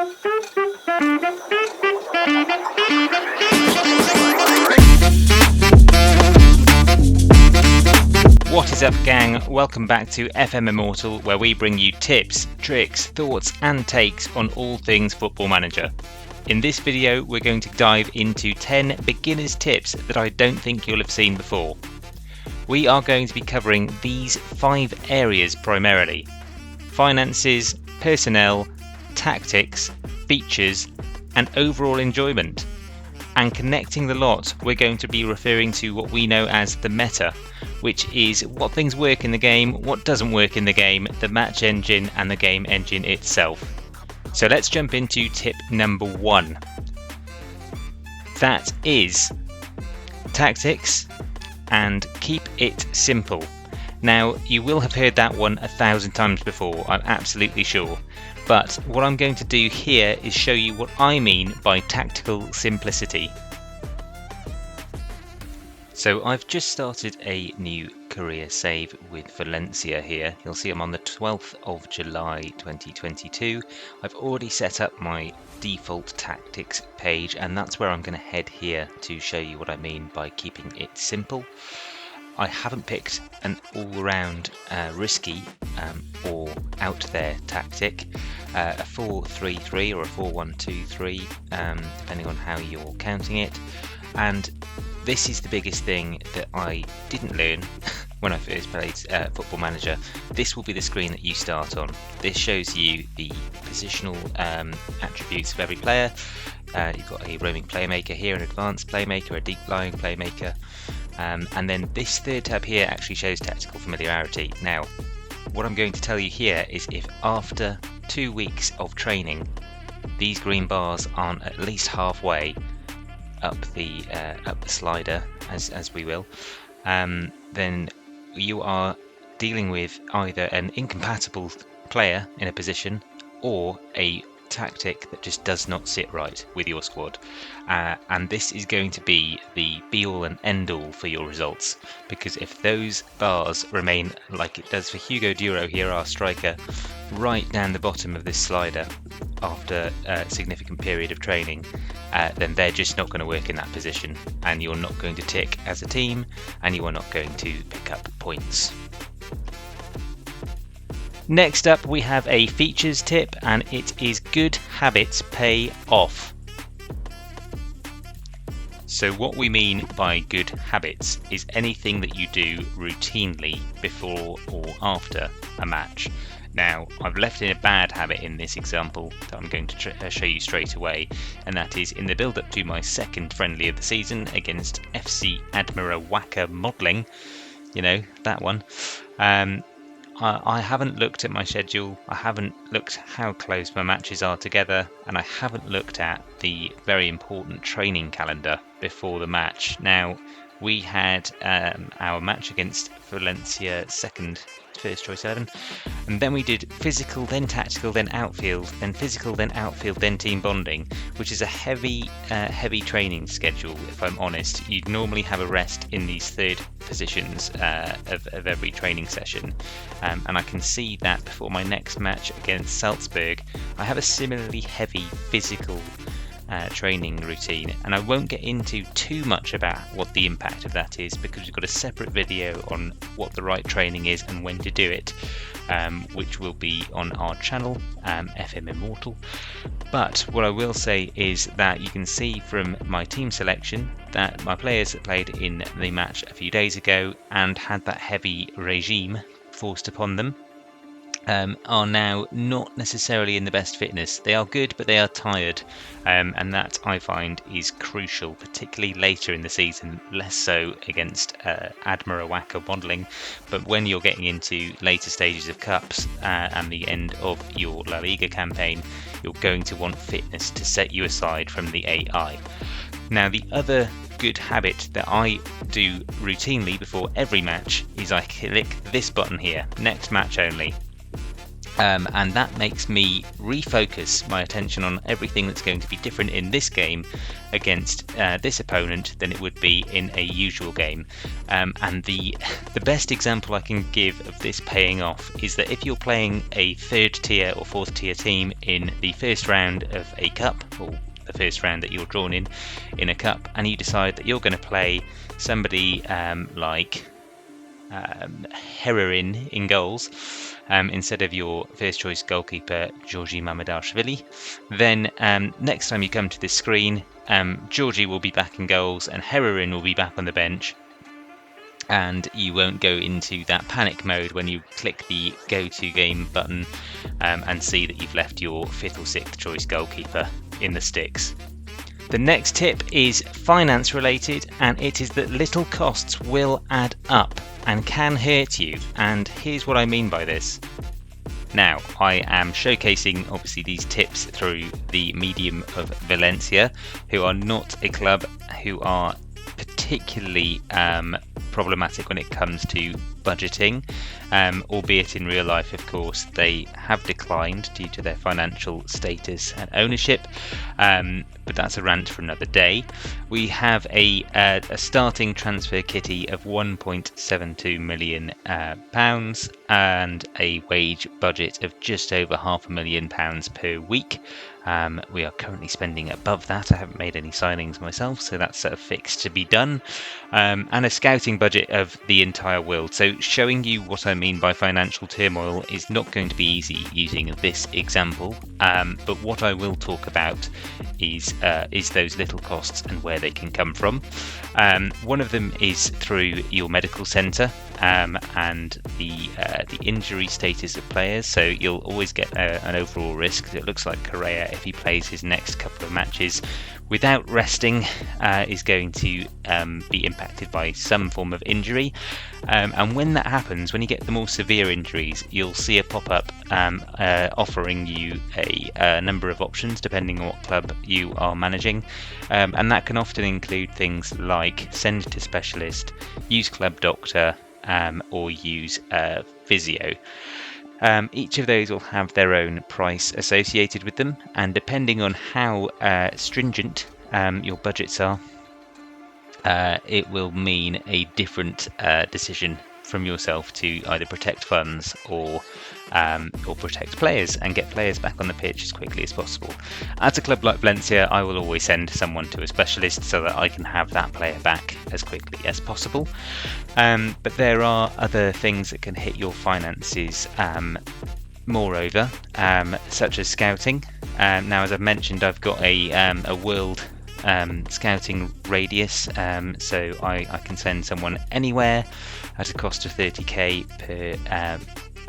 What is up, gang? Welcome back to FM Immortal, where we bring you tips, tricks, thoughts and takes on all things Football Manager. In this video, we're going to dive into 10 beginner's tips that I don't think you'll have seen before. We are going to be covering these 5 areas primarily: finances, personnel, tactics, features and overall enjoyment. And connecting the lot, we're going to be referring to what we know as the meta, which is what things work in the game, what doesn't work in the game, the match engine and the game engine itself. So let's jump into tip number 1. That is tactics and keep it simple. Now, you will have heard that one 1,000 times before, I'm absolutely sure. But what I'm going to do here is show you what I mean by tactical simplicity. So I've just started a new career save with Valencia here. You'll see I'm on the 12th of July 2022. I've already set up my default tactics page, and that's where I'm going to head here to show you what I mean by keeping it simple. I haven't picked an all-round risky or out there tactic, a 4-3-3 or a 4-1-2-3, depending on how you're counting it. And this is the biggest thing that I didn't learn when I first played Football Manager. This will be the screen that you start on. This shows you the positional attributes of every player. You've got a roaming playmaker here, an advanced playmaker, a deep lying playmaker. And then this third tab here actually shows tactical familiarity. Now, what I'm going to tell you here is if after 2 weeks of training, these green bars aren't at least halfway up the slider, as we will, then you are dealing with either an incompatible player in a position or a tactic that just does not sit right with your squad, and this is going to be the be all and end all for your results, because if those bars remain like it does for Hugo Duro here, our striker, right down the bottom of this slider after a significant period of training, then they're just not going to work in that position, and you're not going to tick as a team, and you are not going to pick up points. Next up, we have a features tip, and it is good habits pay off. So what we mean by good habits is anything that you do routinely before or after a match. Now, I've left in a bad habit in this example that I'm going to show you straight away, and that is in the build-up to my second friendly of the season against FC Admira Wacker Modelling, you know, that one. I haven't looked at my schedule, I haven't looked how close my matches are together, and I haven't looked at the very important training calendar before the match. Now, we had our match against Valencia first choice 11, and then we did physical, then tactical, then outfield, then physical, then outfield, then team bonding, which is a heavy training schedule. If I'm honest, you'd normally have a rest in these third positions of every training session, and I can see that before my next match against Salzburg I have a similarly heavy physical training routine, and I won't get into too much about what the impact of that is, because we've got a separate video on what the right training is and when to do it, which will be on our channel, FM Immortal. But what I will say is that you can see from my team selection that my players that played in the match a few days ago and had that heavy regime forced upon them are now not necessarily in the best fitness. They are good, but they are tired, and that I find is crucial, particularly later in the season, less so against Admira Wacker Modelling, but when you're getting into later stages of cups and the end of your La Liga campaign, you're going to want fitness to set you aside from the AI. Now, the other good habit that I do routinely before every match is I click this button here, next match only. And that makes me refocus my attention on everything that's going to be different in this game against this opponent than it would be in a usual game. And the best example I can give of this paying off is that if you're playing a third tier or fourth tier team in the first round of a cup, or the first round that you're drawn in a cup, and you decide that you're going to play somebody like Heroin in goals instead of your first choice goalkeeper Georgi Mamadashvili, then next time you come to this screen, Georgi will be back in goals and Heroin will be back on the bench, and you won't go into that panic mode when you click the go to game button and see that you've left your fifth or sixth choice goalkeeper in the sticks. The next tip is finance related, and it is that little costs will add up and can hurt you, and here's what I mean by this. Now, I am showcasing obviously these tips through the medium of Valencia, who are not a club who are particularly problematic when it comes to budgeting, albeit in real life, of course, they have declined due to their financial status and ownership, but that's a rant for another day. We have a starting transfer kitty of £1.72 million and a wage budget of just over £500,000 per week. We are currently spending above that. I haven't made any signings myself, so that's sort of fixed to be done. And a scouting budget of the entire world. So showing you what I mean by financial turmoil is not going to be easy using this example. But what I will talk about is those little costs and where they can come from. One of them is through your medical centre and the injury status of players. So you'll always get an overall risk. It looks like Correa, if he plays his next couple of matches without resting, is going to be impacted by some form of injury. And when that happens, when you get the more severe injuries, you'll see a pop-up offering you a number of options depending on what club you are managing. And that can often include things like send to specialist, use club doctor, or use physio. Each of those will have their own price associated with them, and depending on how stringent your budgets are, it will mean a different decision from yourself to either protect funds or protect players and get players back on the pitch as quickly as possible. At a club like Valencia, I will always send someone to a specialist so that I can have that player back as quickly as possible. But there are other things that can hit your finances moreover, such as scouting. Now, as I've mentioned, I've got a world scouting radius, so I can send someone anywhere at a cost of 30k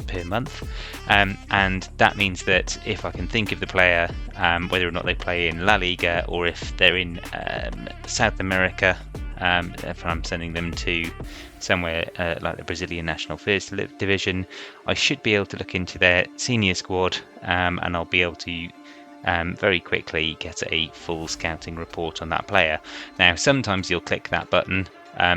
per month, and that means that if I can think of the player, whether or not they play in La Liga or if they're in South America, if I'm sending them to somewhere like the Brazilian National First Division, I should be able to look into their senior squad, and I'll be able to very quickly get a full scouting report on that player. Now, sometimes you'll click that button,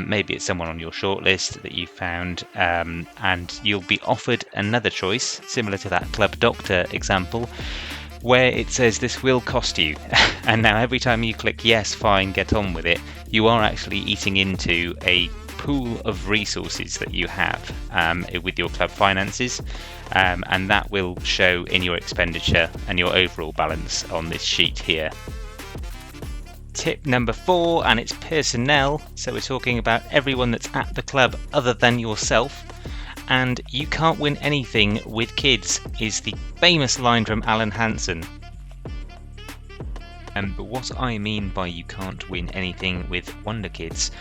maybe it's someone on your shortlist that you found, and you'll be offered another choice, similar to that club doctor example, where it says this will cost you. And now every time you click yes, fine, get on with it, you are actually eating into a pool of resources that you have with your club finances, and that will show in your expenditure and your overall balance on this sheet here. Tip number 4, and it's personnel. So we're talking about everyone that's at the club other than yourself. And you can't win anything with kids is the famous line from Alan Hansen. But what I mean by you can't win anything with Wonder Kids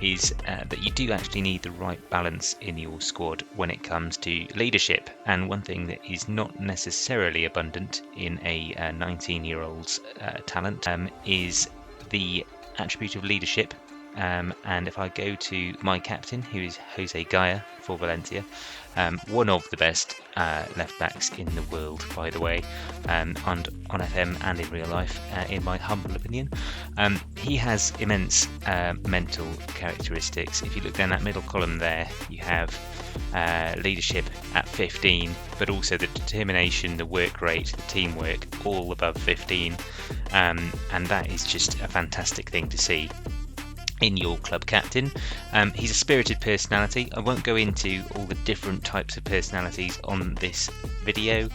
is that you do actually need the right balance in your squad when it comes to leadership. And one thing that is not necessarily abundant in a 19-year-old's talent is the attribute of leadership and if I go to my captain, who is Jose Gaya for Valencia, one of the best left backs in the world, by the way, and on FM and in real life, in my humble opinion. He has immense mental characteristics. If you look down that middle column there, you have leadership at 15, but also the determination, the work rate, the teamwork, all above 15, and that is just a fantastic thing to see in your club captain. He's a spirited personality. I won't go into all the different types of personalities on this video.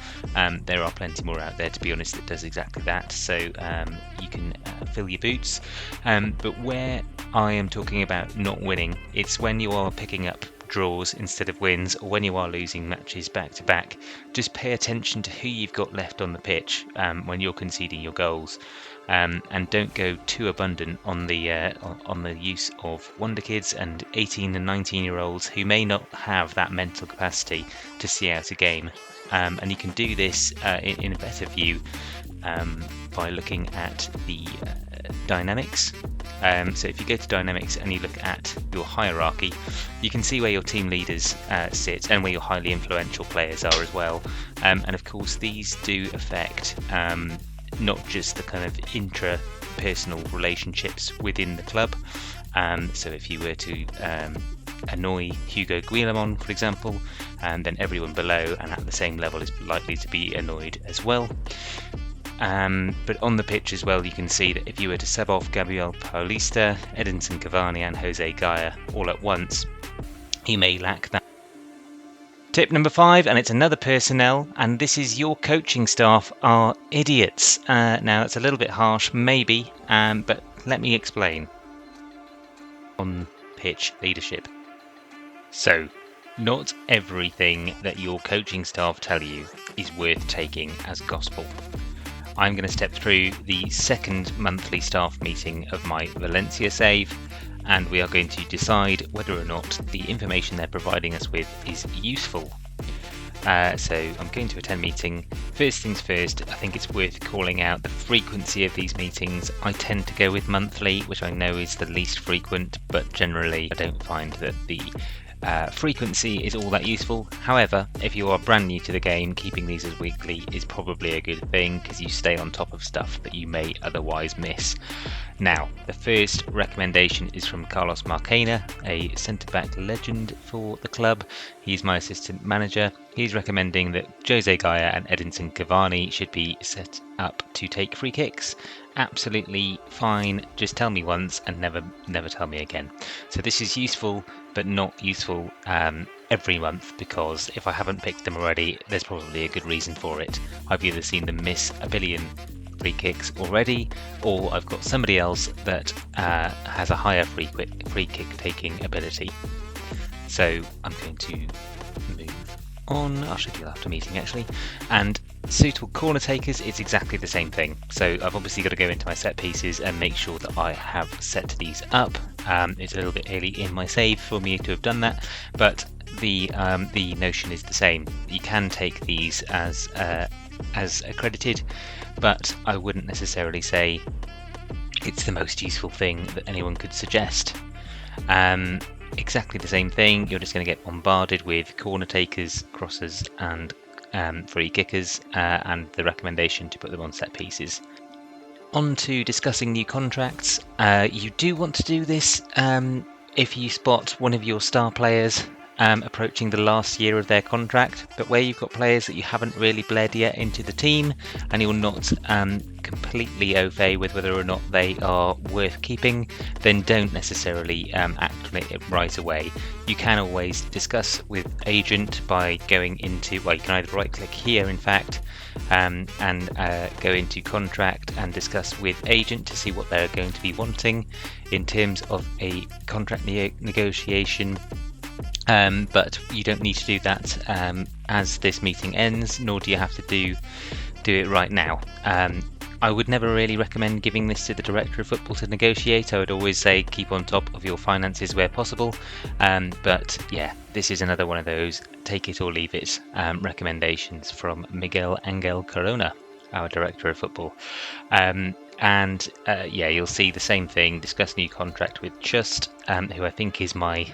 There are plenty more out there, to be honest, that does exactly that, so you can fill your boots. But where I am talking about not winning, it's when you are picking up draws instead of wins, or when you are losing matches back to back. Just pay attention to who you've got left on the pitch when you're conceding your goals. And don't go too abundant on the use of wonder kids and 18 and 19-year-olds who may not have that mental capacity to see out a game. And you can do this in a better view by looking at the dynamics. So if you go to dynamics and you look at your hierarchy, you can see where your team leaders sit and where your highly influential players are as well. And of course, these do affect not just the kind of intra-personal relationships within the club. So if you were to annoy Hugo Guillamon, for example, and then everyone below and at the same level is likely to be annoyed as well. But on the pitch as well, you can see that if you were to sub off Gabriel Paulista, Edinson Cavani and Jose Gaya all at once, you may lack that. Tip number 5, and it's another personnel, and this is your coaching staff are idiots. Now, it's a little bit harsh, maybe, but let me explain. On pitch leadership. So, not everything that your coaching staff tell you is worth taking as gospel. I'm going to step through the second monthly staff meeting of my Valencia save, and we are going to decide whether or not the information they're providing us with is useful. So I'm going to attend meeting. First things first, I think it's worth calling out the frequency of these meetings. I tend to go with monthly, which I know is the least frequent, but generally I don't find that the frequency is all that useful. However, if you are brand new to the game, keeping these as weekly is probably a good thing because you stay on top of stuff that you may otherwise miss. Now, the first recommendation is from Carlos Marquena, a centre-back legend for the club. He's my assistant manager. He's recommending that Jose Gaya and Edinson Cavani should be set up to take free kicks. Absolutely fine, just tell me once and never tell me again. So this is useful, but not useful every month, because if I haven't picked them already, there's probably a good reason for it. I've either seen them miss a billion free kicks already, or I've got somebody else that has a higher free kick taking ability. So I'm going to move on. I'll schedule after meeting actually. And suitable corner takers, it's exactly the same thing. So I've obviously got to go into my set pieces and make sure that I have set these up. It's a little bit early in my save for me to have done that, but the notion is the same. You can take these as accredited, but I wouldn't necessarily say it's the most useful thing that anyone could suggest. Exactly the same thing, you're just going to get bombarded with corner takers, crossers and free kickers, and the recommendation to put them on set pieces. On to discussing new contracts. You do want to do this if you spot one of your star players approaching the last year of their contract, but where you've got players that you haven't really bled yet into the team and you're not completely au fait with whether or not they are worth keeping, then don't necessarily act on it right away. You can always discuss with agent by going into, well, you can either right click here in fact and go into contract and discuss with agent to see what they're going to be wanting in terms of a contract negotiation. But you don't need to do that as this meeting ends, nor do you have to do it right now. I would never really recommend giving this to the director of football to negotiate. I would always say keep on top of your finances where possible. But yeah, this is another one of those take it or leave it recommendations from Miguel Angel Corona. our director of football. Yeah, you'll see the same thing. Discuss new contract with Just, who I think is my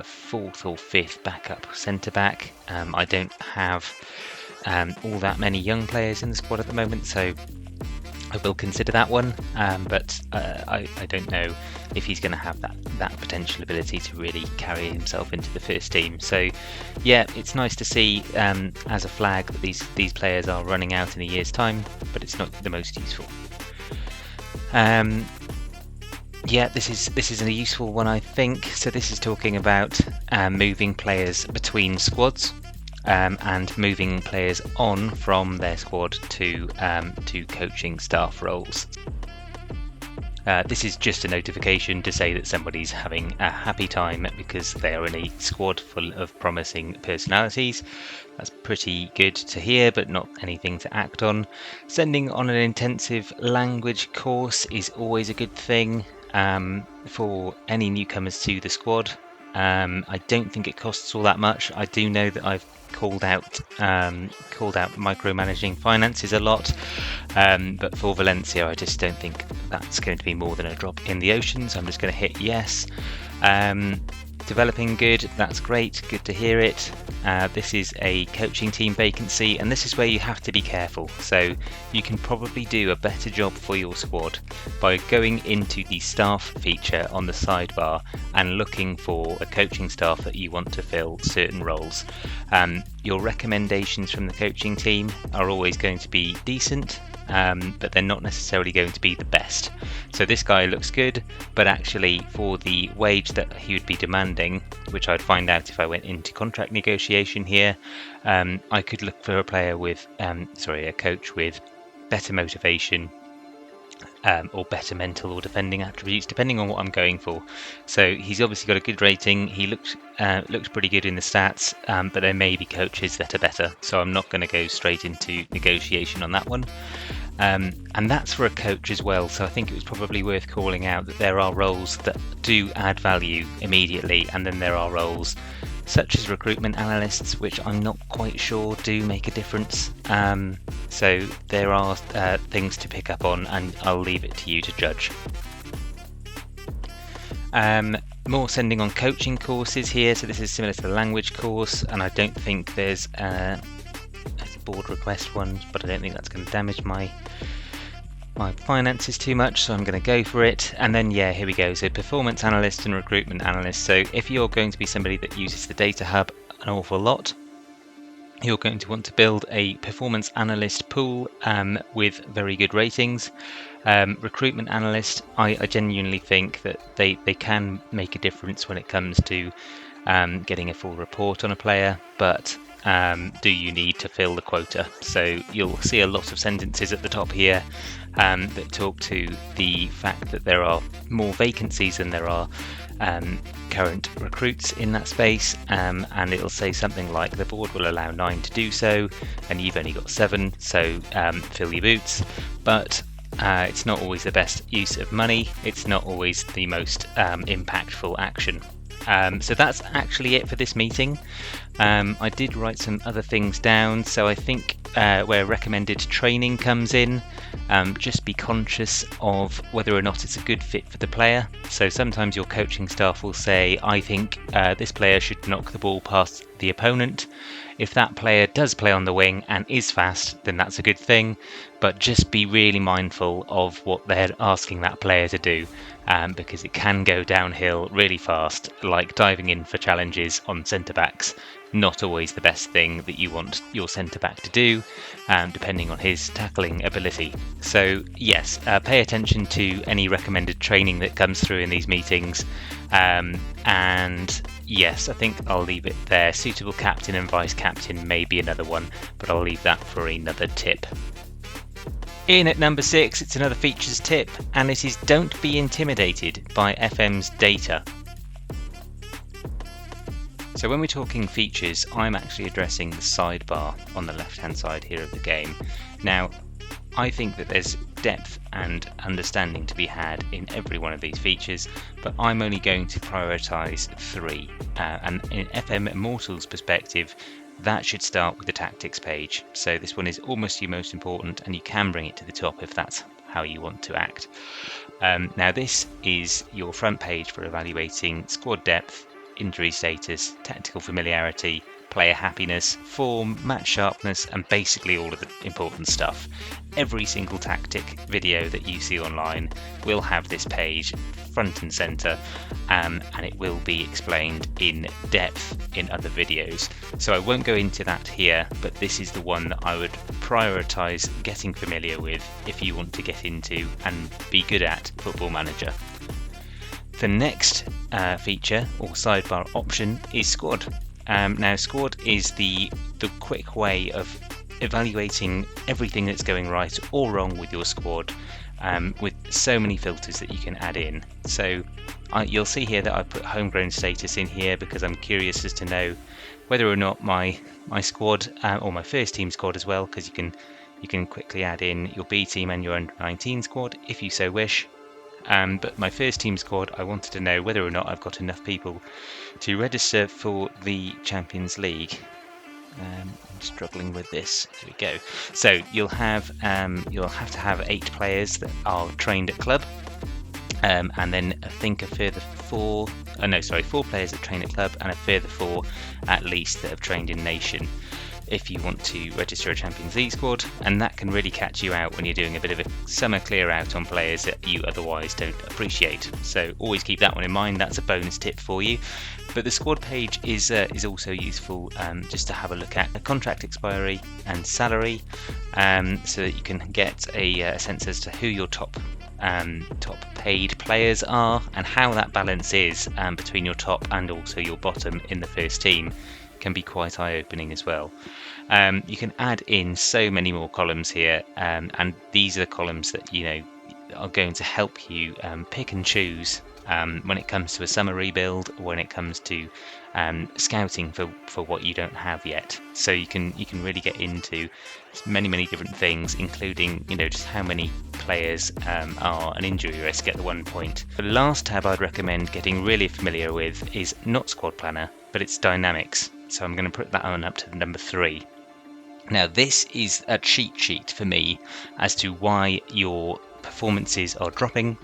fourth or fifth backup centre back. I don't have all that many young players in the squad at the moment, so I will consider that one, but I don't know if he's going to have that potential ability to really carry himself into the first team. So yeah, it's nice to see as a flag that these players are running out in a year's time, but it's not the most useful. Yeah, this is a useful one, I think. So this is talking about moving players between squads. And moving players on from their squad to coaching staff roles. This is just a notification to say that somebody's having a happy time because they are in a squad full of promising personalities. That's pretty good to hear, but not anything to act on. Sending on an intensive language course is always a good thing for any newcomers to the squad. I don't think it costs all that much. I do know that I've called out micromanaging finances a lot, but for Valencia I just don't think that's going to be more than a drop in the ocean, so I'm just going to hit yes. Developing good, that's great, good to hear it. This is a coaching team vacancy, and this is where you have to be careful. So you can probably do a better job for your squad by going into the staff feature on the sidebar and looking for a coaching staff that you want to fill certain roles. Your recommendations from the coaching team are always going to be decent, but they're not necessarily going to be the best. So this guy looks good, but actually for the wage that he would be demanding, which I'd find out if I went into contract negotiation here, I could look for a player with, a coach with better motivation, or better mental or defending attributes, depending on what I'm going for. So he's obviously got a good rating. He looks pretty good in the stats, but there may be coaches that are better. So I'm not going to go straight into negotiation on that one. And that's for a coach as well. So I think it was probably worth calling out that there are roles that do add value immediately, and then there are roles such as recruitment analysts, which I'm not quite sure do make a difference. So there are things to pick up on, and I'll leave it to you to judge. More sending on coaching courses here. So this is similar to the language course, and I don't think there's a board request one, but I don't think that's going to damage my finances too much, so I'm going to go for it. And then yeah, here we go. So performance analyst and recruitment analyst. So if you're going to be somebody that uses the data hub an awful lot, you're going to want to build a performance analyst pool with very good ratings. Recruitment analyst, I genuinely think that they can make a difference when it comes to getting a full report on a player, but do you need to fill the quota? So you'll see a lot of sentences at the top here that talk to the fact that there are more vacancies than there are current recruits in that space, and it'll say something like the board will allow 9 to do so, and you've only got 7, so fill your boots. But it's not always the best use of money. It's not always the most impactful action. So that's actually it for this meeting. I did write some other things down, so I think where recommended training comes in, just be conscious of whether or not it's a good fit for the player. So sometimes your coaching staff will say, I think this player should knock the ball past the opponent. If that player does play on the wing and is fast, then that's a good thing, but just be really mindful of what they're asking that player to do, because it can go downhill really fast, like diving in for challenges on centre-backs. Not always the best thing that you want your centre-back to do, depending on his tackling ability. So yes, pay attention to any recommended training that comes through in these meetings, and yes, I think I'll leave it there. Suitable captain and vice captain may be another one, but I'll leave that for another tip. In at number 6, it's another features tip, and it is don't be intimidated by FM's data. So when we're talking features, I'm actually addressing the sidebar on the left-hand side here of the game. Now, I think that there's depth and understanding to be had in every one of these features, but I'm only going to prioritise 3. And in FM Immortal's perspective, that should start with the tactics page. So this one is almost your most important, and you can bring it to the top if that's how you want to act. Now this is your front page for evaluating squad depth, injury status, tactical familiarity, player happiness, form, match sharpness, and basically all of the important stuff. Every single tactic video that you see online will have this page front and center, and it will be explained in depth in other videos. So I won't go into that here, but this is the one that I would prioritize getting familiar with if you want to get into and be good at Football Manager. The next feature or sidebar option is Squad. Now Squad is the quick way of evaluating everything that's going right or wrong with your squad, with so many filters that you can add in. So you'll see here that I put homegrown status in here because I'm curious as to know whether or not my squad or my first team squad as well, because you can quickly add in your B team and your under 19 squad if you so wish. But my first team squad, I wanted to know whether or not I've got enough people to register for the Champions League. I'm struggling with this. Here we go. So you'll have to have 8 players that are trained at club, and then I think a further 4 players that train at club, and a further 4 at least that have trained in nation, if you want to register a Champions League squad. And that can really catch you out when you're doing a bit of a summer clear out on players that you otherwise don't appreciate. So always keep that one in mind. That's a bonus tip for you. But the squad page is also useful just to have a look at the contract expiry and salary, so that you can get a sense as to who your top paid players are and how that balance is between your top and also your bottom in the first team. Can be quite eye-opening as well. You can add in so many more columns here, and these are the columns that are going to help you pick and choose when it comes to a summer rebuild, or when it comes to scouting for what you don't have yet. So you can really get into many different things, including just how many players are an injury risk at the one point. The last tab I'd recommend getting really familiar with is not Squad Planner, but it's Dynamics. So I'm going to put that one up to number 3. Now this is a cheat sheet for me as to why your performances are dropping,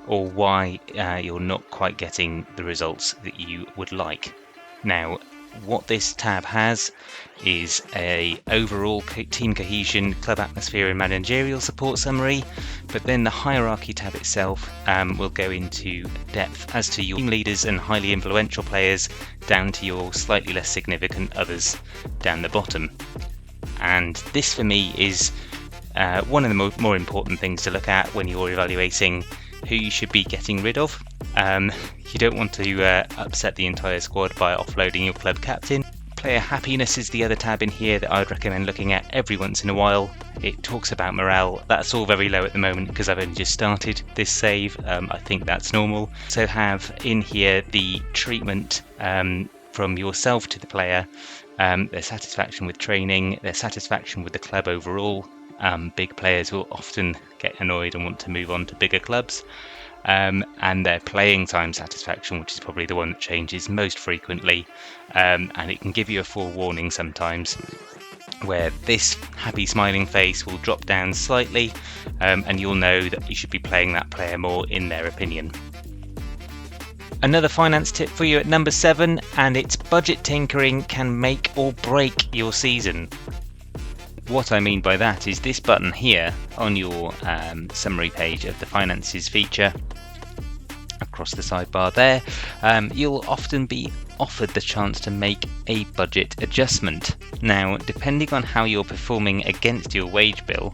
or why you're not quite getting the results that you would like. Now what this tab has is a overall team cohesion, club atmosphere and managerial support summary, but then the hierarchy tab itself will go into depth as to your team leaders and highly influential players, down to your slightly less significant others down the bottom. And this for me is one of the more important things to look at when you're evaluating who you should be getting rid of. You don't want to upset the entire squad by offloading your club captain. Player happiness is the other tab in here that I'd recommend looking at every once in a while. It talks about morale. That's all very low at the moment because I've only just started this save. I think that's normal. So have in here the treatment from yourself to the player, their satisfaction with training, their satisfaction with the club overall. Big players will often get annoyed and want to move on to bigger clubs. And their playing time satisfaction, which is probably the one that changes most frequently, and it can give you a forewarning sometimes where this happy smiling face will drop down slightly, and you'll know that you should be playing that player more in their opinion. Another finance tip for you at number 7, and it's budget tinkering can make or break your season. What I mean by that is this button here on your summary page of the finances feature across the sidebar there. You'll often be offered the chance to make a budget adjustment. Now, depending on how you're performing against your wage bill,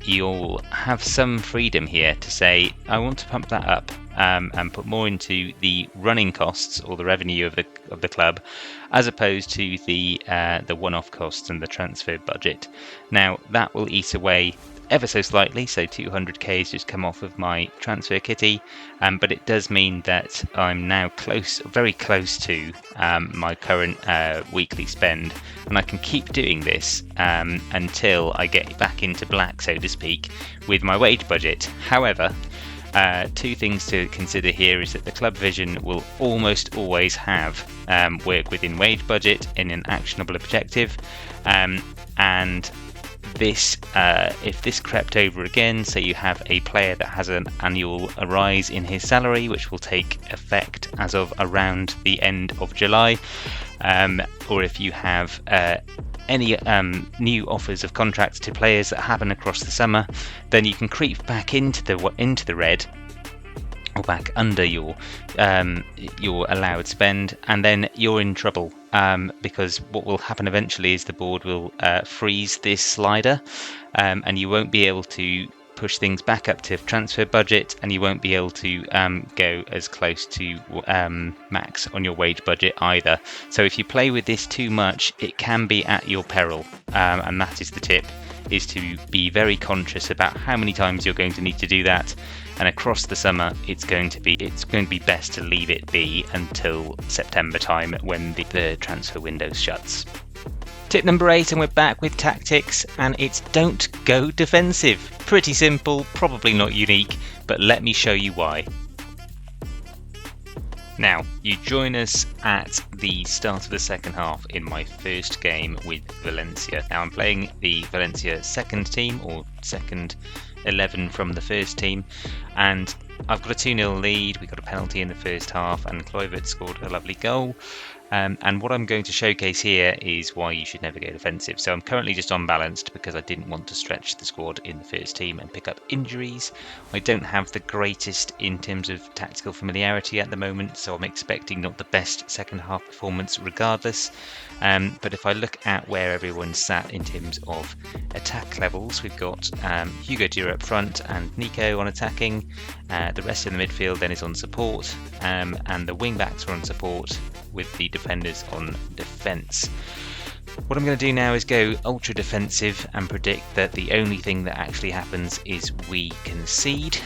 you'll have some freedom here to say, I want to pump that up and put more into the running costs or the revenue of the club, as opposed to the one-off costs and the transfer budget. Now that will eat away ever so slightly, so 200k has just come off of my transfer kitty, but it does mean that I'm now very close to my current weekly spend, and I can keep doing this until I get back into black, so to speak, with my wage budget. However, Two things to consider here is that the club vision will almost always have work within wage budget in an actionable objective, and this if this crept over again, so you have a player that has an annual rise in his salary which will take effect as of around the end of July, or if you have any new offers of contracts to players that happen across the summer, then you can creep back into the red, or back under your allowed spend, and then you're in trouble, because what will happen eventually is the board will freeze this slider, and you won't be able to push things back up to transfer budget, and you won't be able to go as close to max on your wage budget either. So if you play with this too much, it can be at your peril, and that is the tip, is to be very conscious about how many times you're going to need to do that. And across the summer, it's going to be best to leave it be until September time, when the transfer window shuts. Tip number 8, and we're back with tactics, and it's don't go defensive. Pretty simple, probably not unique, but let me show you why. Now, you join us at the start of the second half in my first game with Valencia. Now, I'm playing the Valencia second team, or second 11 from the first team, and I've got a 2-0 lead. We got a penalty in the first half, and Kluivert scored a lovely goal. And what I'm going to showcase here is why you should never go defensive. So I'm currently just unbalanced because I didn't want to stretch the squad in the first team and pick up injuries. I don't have the greatest in terms of tactical familiarity at the moment, so I'm expecting not the best second half performance regardless. But if I look at where everyone's sat in terms of attack levels, we've got Hugo Dura up front and Nico on attacking. The rest of the midfield then is on support, and the wing backs are on support, with the defenders on defence. What I'm going to do now is go ultra defensive and predict that the only thing that actually happens is we concede,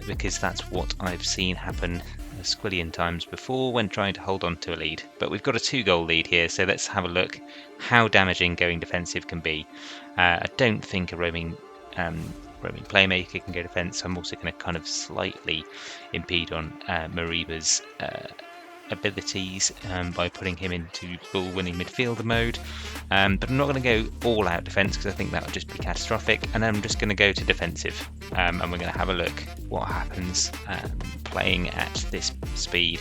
because that's what I've seen happen a squillion times before when trying to hold on to a lead. But we've got a 2-goal lead here, so let's have a look how damaging going defensive can be. I don't think a roaming playmaker can go defence, so I'm also going to kind of slightly impede on Mariba's abilities by putting him into ball winning midfielder mode, but I'm not going to go all out defence because I think that would just be catastrophic, and then I'm just going to go to defensive, and we're going to have a look what happens playing at this speed.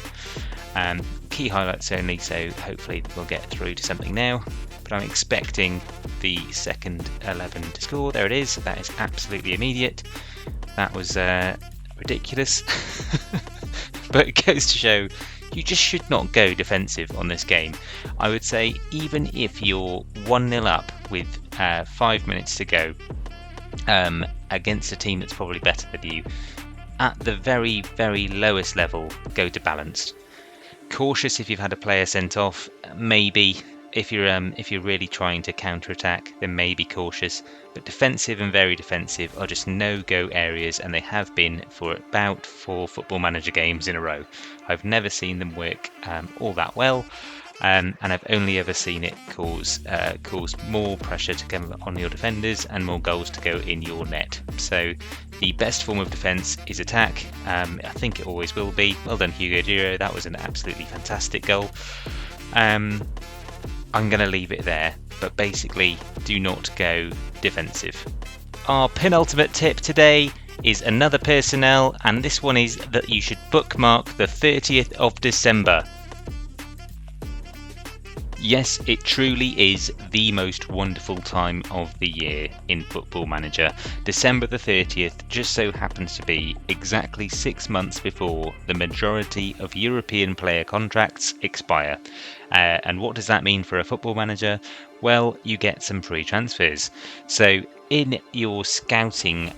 Key highlights only, so hopefully we'll get through to something now, but I'm expecting the second 11 to score. There it is. That is absolutely immediate. That was ridiculous. But it goes to show you just should not go defensive on this game. I would say even if you're 1-0 up with 5 minutes to go against a team that's probably better than you, at the very, very lowest level, go to balanced. Cautious if you've had a player sent off, maybe. If you're really trying to counter-attack, then maybe cautious. But defensive and very defensive are just no-go areas, and they have been for about 4 Football Manager games in a row. I've never seen them work all that well, and I've only ever seen it cause more pressure to come on your defenders and more goals to go in your net. So the best form of defence is attack. I think it always will be. Well done, Hugo Duro. That was an absolutely fantastic goal. I'm going to leave it there, but basically do not go defensive. Our penultimate tip today is another personnel, and this one is that you should bookmark the 30th of December. Yes, it truly is the most wonderful time of the year in Football Manager. December the 30th just so happens to be exactly 6 months before the majority of European player contracts expire. And what does that mean for a Football Manager? Well, you get some free transfers. So in your scouting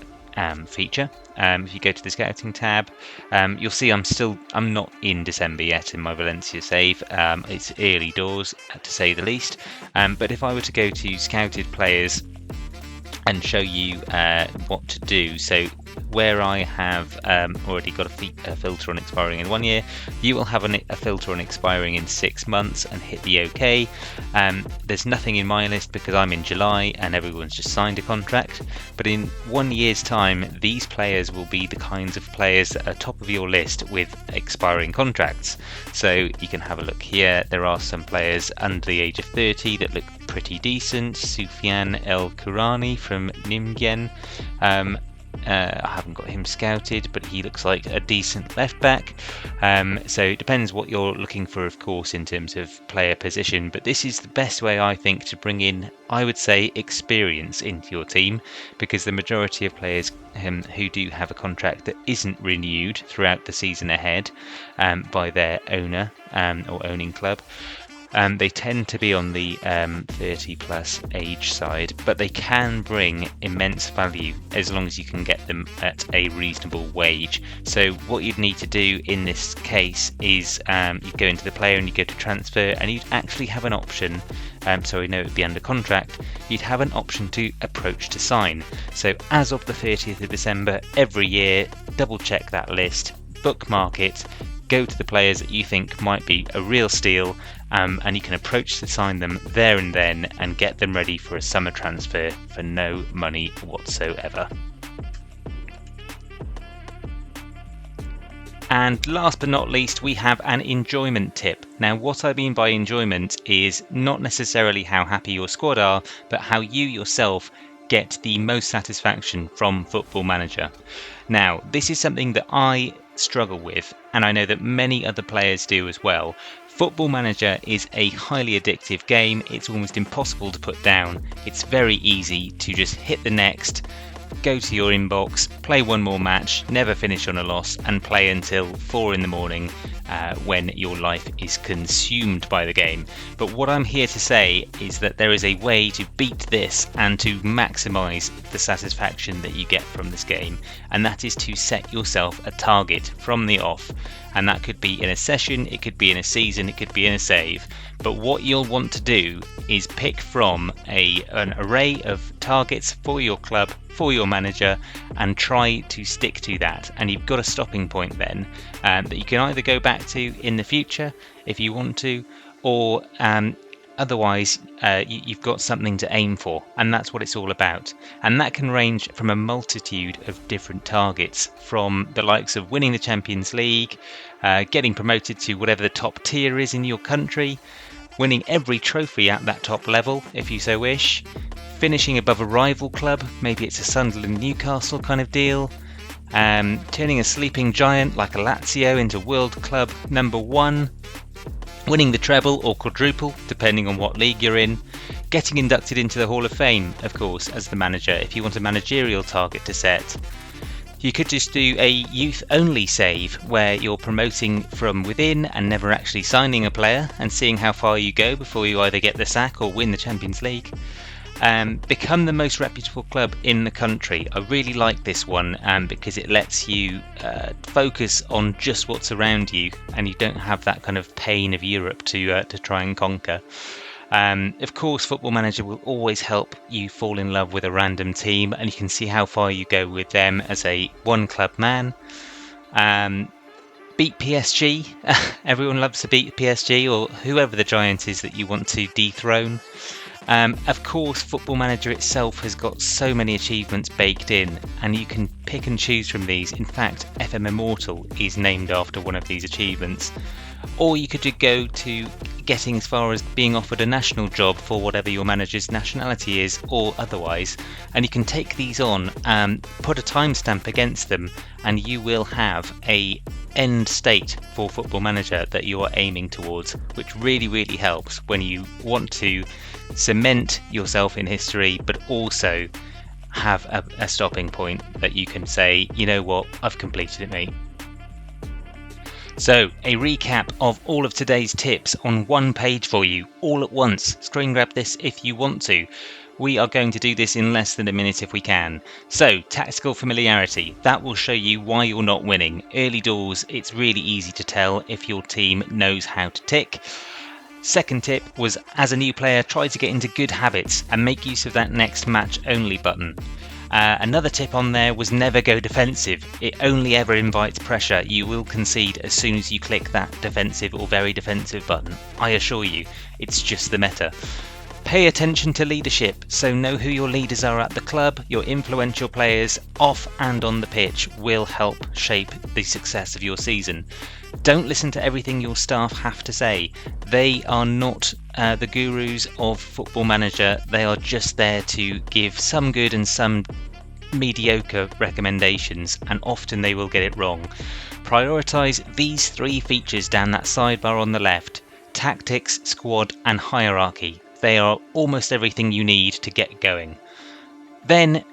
feature, if you go to the scouting tab, you'll see I'm not in December yet in my Valencia save. It's early doors, to say the least. But if I were to go to scouted players and show you what to do, so where I have already got a filter on expiring in 1 year, you will have a filter on expiring in 6 months and hit the OK. There's nothing in my list because I'm in July and everyone's just signed a contract, but in 1 year's time these players will be the kinds of players that are top of your list with expiring contracts. So you can have a look here. There are some players under the age of 30 that look pretty decent. Sufyan El Kurani from Nimgen. I haven't got him scouted, but he looks like a decent left back. So it depends what you're looking for, of course, in terms of player position. But this is the best way, I think, to bring in, I would say, experience into your team, because the majority of players who do have a contract that isn't renewed throughout the season ahead by their owner or owning club, they tend to be on the 30 plus age side, but they can bring immense value as long as you can get them at a reasonable wage. So what you'd need to do in this case is you go into the player and you go to transfer, and you'd actually have an option, so we know it'd be under contract, you'd have an option to approach to sign. So as of the 30th of December every year, double check that list, bookmark it, go to the players that you think might be a real steal, and you can approach to sign them there and then and get them ready for a summer transfer for no money whatsoever. And last but not least, we have an enjoyment tip. Now, what I mean by enjoyment is not necessarily how happy your squad are, but how you yourself get the most satisfaction from Football Manager. Now, this is something that I struggle with, and I know that many other players do as well. Football Manager is a highly addictive game. It's almost impossible to put down. It's very easy to just hit the next, go to your inbox, play one more match, never finish on a loss, and play until 4 in the morning when your life is consumed by the game. But what I'm here to say is that there is a way to beat this and to maximise the satisfaction that you get from this game, and that is to set yourself a target from the off. And that could be in a session, it could be in a season, it could be in a save. But what you'll want to do is pick from an array of targets for your club, for your manager, and try to stick to that. And you've got a stopping point then that you can either go back to in the future if you want to, or otherwise you've got something to aim for, and that's what it's all about. And that can range from a multitude of different targets, from the likes of winning the Champions League, getting promoted to whatever the top tier is in your country, winning every trophy at that top level if you so wish, finishing above a rival club, maybe it's a Sunderland Newcastle kind of deal, turning a sleeping giant like a Lazio into world club number 1, winning the treble or quadruple depending on what league you're in, getting inducted into the Hall of Fame, of course, as the manager if you want a managerial target to set. You could just do a youth only save where you're promoting from within and never actually signing a player and seeing how far you go before you either get the sack or win the Champions League. Become the most reputable club in the country. I really like this one because it lets you focus on just what's around you, and you don't have that kind of pain of Europe to try and conquer. Of course, Football Manager will always help you fall in love with a random team, and you can see how far you go with them as a one club man. Beat PSG. Everyone loves to beat PSG or whoever the giant is that you want to dethrone. Of course, Football Manager itself has got so many achievements baked in, and you can pick and choose from these. In fact, FM Immortal is named after one of these achievements. Or you could go to getting as far as being offered a national job for whatever your manager's nationality is, or otherwise, and you can take these on and put a timestamp against them, and you will have a end state for Football Manager that you are aiming towards, which really helps when you want to cement yourself in history, but also have a stopping point that you can say, you know what, I've completed it, mate. So, a recap of all of today's tips on one page for you, all at once. Screen grab this if you want to. We are going to do this in less than a minute if we can. So, tactical familiarity, that will show you why you're not winning. Early doors, it's really easy to tell if your team knows how to tick. Second tip was, as a new player, try to get into good habits and make use of that next match only button. Another tip on there was never go defensive. It only ever invites pressure. You will concede as soon as you click that defensive or very defensive button. I assure you, it's just the meta. Pay attention to leadership, so know who your leaders are at the club. Your influential players off and on the pitch will help shape the success of your season. Don't listen to everything your staff have to say. They are not the gurus of Football Manager. They are just there to give some good and some mediocre recommendations, and often they will get it wrong. Prioritise these 3 features down that sidebar on the left: tactics, squad and hierarchy. They are almost everything you need to get going. Then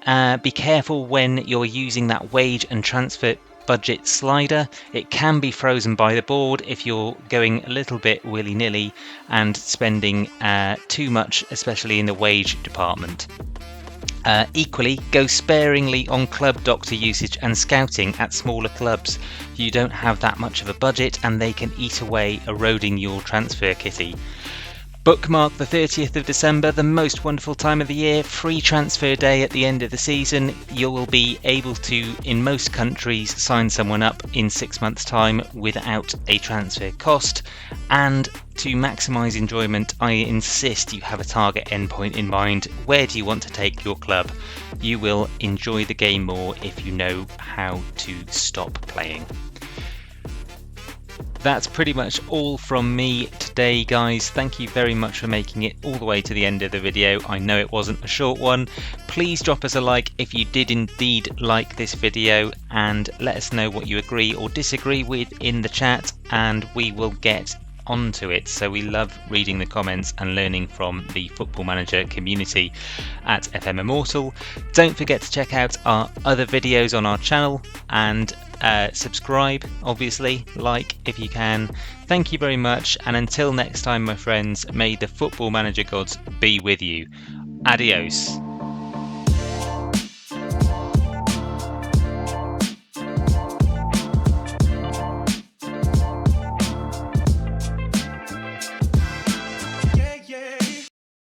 be careful when you're using that wage and transfer budget slider. It can be frozen by the board if you're going a little bit willy-nilly and spending too much, especially in the wage department. Equally, go sparingly on club doctor usage and scouting at smaller clubs. You don't have that much of a budget and they can eat away, eroding your transfer kitty. Bookmark the 30th of December, the most wonderful time of the year, free transfer day at the end of the season. You will be able to, in most countries, sign someone up in 6 months' time without a transfer cost. And to maximise enjoyment, I insist you have a target endpoint in mind. Where do you want to take your club? You will enjoy the game more if you know how to stop playing. That's pretty much all from me today, guys. Thank you very much for making it all the way to the end of the video. I know it wasn't a short one. Please drop us a like if you did indeed like this video, and let us know what you agree or disagree with in the chat, and we will get onto it. So we love reading the comments and learning from the Football Manager community at FM Immortal. Don't forget to check out our other videos on our channel, and subscribe, obviously, like if you can. Thank you very much, and until next time, my friends, may the Football Manager gods be with you. Adios.